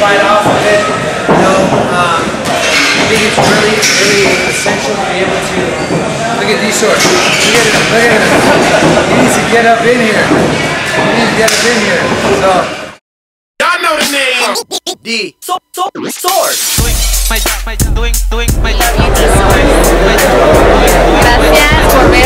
fight off of it. You know, I think it's really essential to be able to look at these shorts. Look at him. He needs to get up in here. He needs to get up in here. So y'all know the name. D. Source. Doing my job. Gracias por ver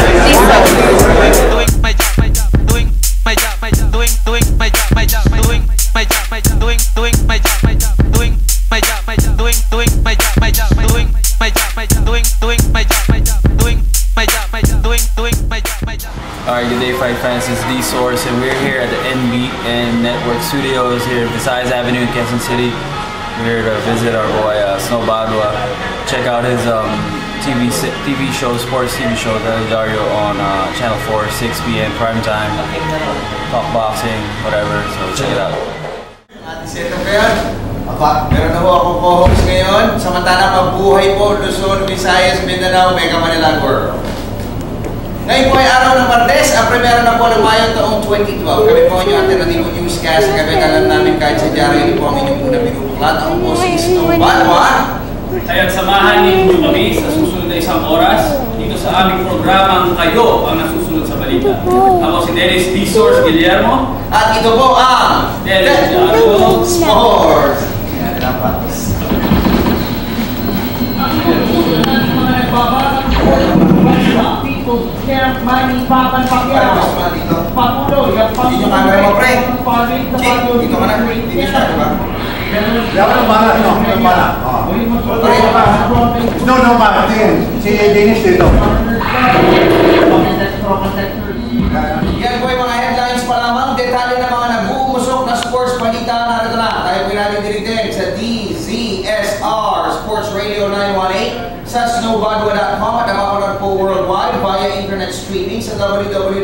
Doing my Alright, good day Fight fans, it's D Source and we're here at the NB and Network Studios here at Visayas Avenue in Quezon City. We're here to visit our boy Snow Badwa. Check out his TV show, sports TV show, Dario on Channel 4, 6 p.m. prime time. Talk boxing, whatever, so check it out. Seto ko yan. Meron na ho akong co-host ngayon. Samantala mabuhay po, Luzon, Visayas, Mindanao, Mega Manila World. Ngayon po ay araw ng Martes, ang primera na po ng Mayo taong 2012. Kami po ang inyong alternativo newscast. Kami alam namin kahit sa dyaryo, hindi po ang inyong unang binubuklat. Ako po si Snow Badwa. Kaya't samahan ninyo kami sa susunod na isang oras dito sa aming programang Kayo ang Nasusunod sa Balita. Ako si Dennis D. Source Guillermo. At ito po ang Dennis Diario Sports. Sheriff Manny Pacquiao. Papulo, yung yung camera mo, pre. Chick, dito ka na. Dito siya, diba? Dapat ang bala, no? Ang bala. No, bala. Si Dennis dito. Yan po yung mga headlines pa lamang. Detalye ng mga nag-uumusok na sports balita. Narito na. Tayo po natin diritin sa DZSR Sports Radio 918 sa snowbadwa.com at napapanood po worldwide via internet streaming sa www.ptv.ph.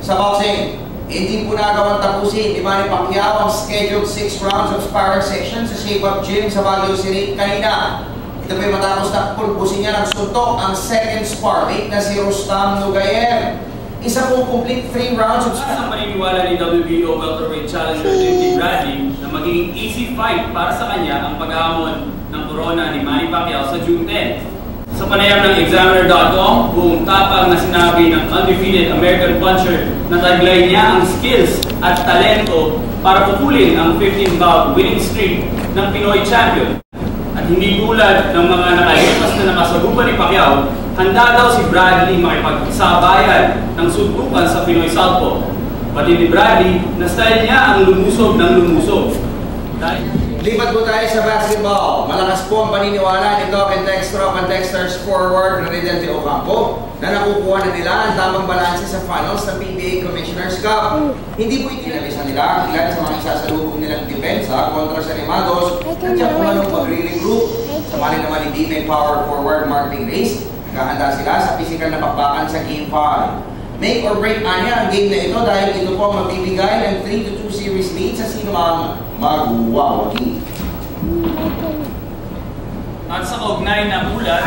Sa boxing, hindi po nagawang tapusin ni Manny Pacquiao ang scheduled 6 rounds of sparring session sa Shape Up Gym sa Baguio City kanina. Ito po matapos na pulbusin niya ng suntok ang second sparring na si Rustam Nugayev. Isa pong complete 3 rounds of sparring. Ang paniniwala ni WBO welterweight challenger Timothy Bradley na magiging easy fight para sa kanya ang paghamon ng corona ni Manny Pacquiao sa June 10. Sa panayam ng Examiner.com, buong tapang na sinabi ng undefeated American puncher na taglay niya ang skills at talento para pupulin ang 15-bout winning streak ng Pinoy champion. At hindi tulad ng mga nakalipas na nakasagupan ni Pacquiao, handa daw si Bradley makipagsabayan ng suntukan sa Pinoy Southpaw. Pati ni Bradley na style niya ang lumusog ng lumusog. Lipat po tayo sa basketball. Malakas po ang paniniwala ni Doc and Texters forward Redel de Ocampo na nakukuha na nila ang tamang balanse sa finals ng PBA Commissioner's Cup. Hindi po itinabisa nila ilan sa mga isasalubong nilang depensa kontra sa Animados at siya po anong magre-regroup. Samali naman ni D-Men power forward Mark Race. Nakahanda sila sa physical na bakbakan sa Game 5. Make or break anya ang game na ito dahil ito po ang magbibigay ng 3-2 series lead sa sino mang magwawagi. At sa kaugnay na ulat,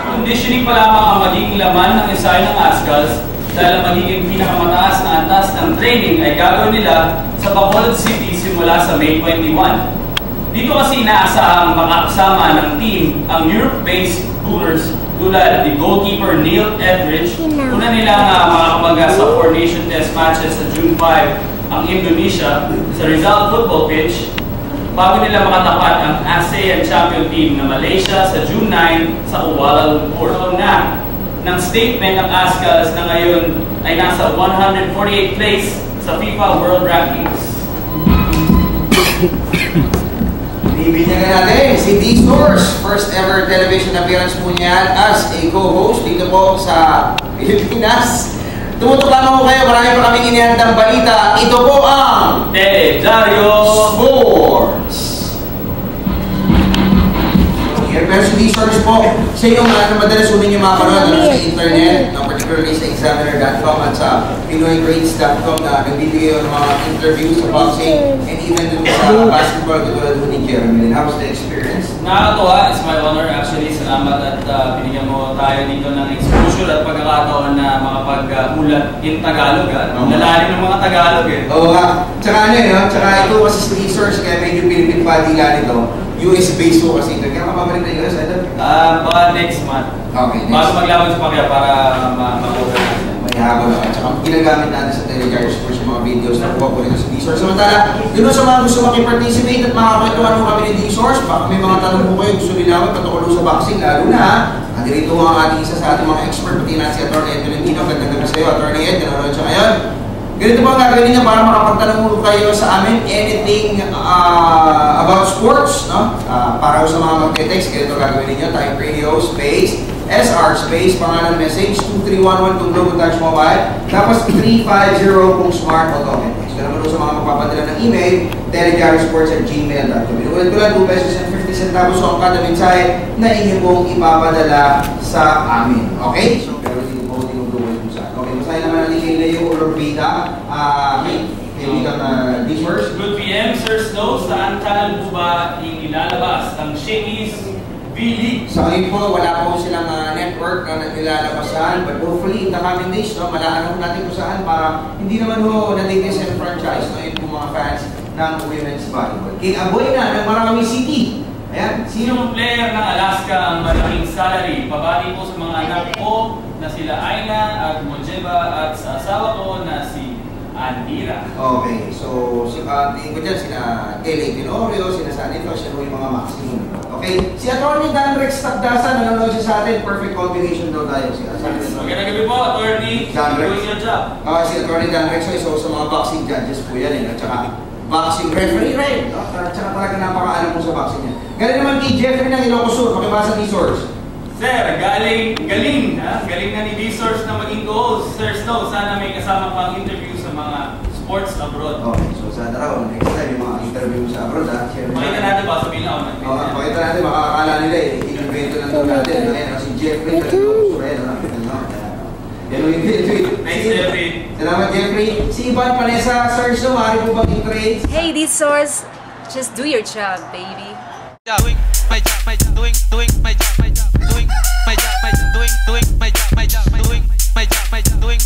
conditioning pa lamang ang magiging laman ng ensayo ng ASCALs dahil ang magiging pinakamataas na antas ng training ay gagawin nila sa Bacolod City simula sa May 21. Dito kasi inaasahang makakasama ng team ang Europe-based Brewers tulad ni goalkeeper Neil Edridge. Una nilang makakamaga sa 4 Nation Test matches sa June 5 ang Indonesia sa Rizal Football Pitch bago nila makatapat ang ASEAN Champion Team na Malaysia sa June 9 sa Kuala Lumpur. Na ng statement ng ASCALs na ngayon ay nasa 148th place sa FIFA World Rankings. Ibigyan na natin si D. Source, first ever television appearance po niyan as a co-host dito po sa Pilipinas. Tumutok lamang ko kayo, marami pa kaming inihandang balita. Ito po ang Diario Sports. Pero si D. Source po, sa inyong madalas unin yung mga panood sa internet, no, particular particularly sa Examiner.com at sa PinoyGrades.com na nagbibigay ng mga interviews sa boxing and even dun sa basketball katulad ni Jeremy. How was the experience? Nakakatuwa. It's my honor actually. Salamat at binigyan mo tayo dito ng exposure at pagkakataon na makapag-ulat in Tagalog. Lalalim ng mga Tagalog eh. Oo nga. Tsaka ano yun, tsaka ito kasi sa resource kaya medyo pinipin-padila nito. US-based po kasi ito. Kaya kapabalik na US, idol? Baka next month. Okay, next. Bago maglaban sa Pagya para ma-cover natin. May habo na. Tsaka ginagamit natin sa Telegram Sports yung mga videos na kuha po rin sa D-Source. Samantala, yun sa mga gusto makiparticipate at makakwentuhan mo kami ni D-Source. Baka may mga tanong po kayo gusto nilawin patukulo sa boxing. Lalo na, nandito ang ating isa sa ating mga expert. Pati na si Atty. Ed Tolentino. Gandang gabi sa iyo, Atty. Ed. Nanonood siya ngayon. Ganito po ang gagawin niya para makapagtanong mo kayo sa amin anything about sports, no? Para sa mga mag-text, ganito gagawin niyo, type radio space SR space pangalan message 2311 kung Globo Touch Mobile, tapos 350 kung smart o token text. Ganun mo sa mga magpapadala ng email, telegarosports@gmail.com. Inuulit ko lang 2 pesos and 50 centavos ang kada mensahe na inyo pong ipapadala sa amin. Okay? So, pero dito po tinutuloy kung saan. Okay, masahin naman natin kay Leo Olorbida. Good PM, Sir Snow. Saan channel po ba ilalabas ang Shakey's V-League? Sa ngayon po, wala po silang network na nilalabasan. But hopefully, in the coming days, no, malaman natin kung saan para hindi naman ho na-disenfranchise, no, yun po mga fans ng women's volleyball. King Aboy na ng Marawi City. Ayan. Sinong player ng Alaska ang malaking salary? Pabati po sa mga anak ko na sila Aina at Mojeba at sa asawa ko na si Andira. Okay, so tingin ko dyan sina L.A. Tenorio, sina Sanito, siya yung mga maximum. Okay, si Atty. Dan Rex Tagdasa, nanonood siya sa atin, perfect combination daw tayo. Magandang gabi po, Atty. Doing your job. Si Atty. Dan Rex, so sa mga boxing judges po yan, at saka boxing referee rin, no? Tsaka talaga napakaalam mo sa boxing niya. Galing naman kay Jeffrey ng Ilocos Sur, pakibasa ni Source. Sir, galing na ni D-Source na maging co-host. Sir Snow, sana may kasama pang interview sa mga sports abroad. Okay, so sana raw, next time yung mga interview sa abroad, Pakita natin ba, sabihin ako. Pakita natin, makakakala nila i-invento lang doon natin. Si Jeffrey, Nice, Jeffrey. Salamat, Jeffrey. Si Ivan Panessa, Sir Snow, maaari po bang i-trade? Hey, D-Source, just do your job, baby. Doing my job, doing my job, doing my job, doing my job, doing my job, doing my job, doing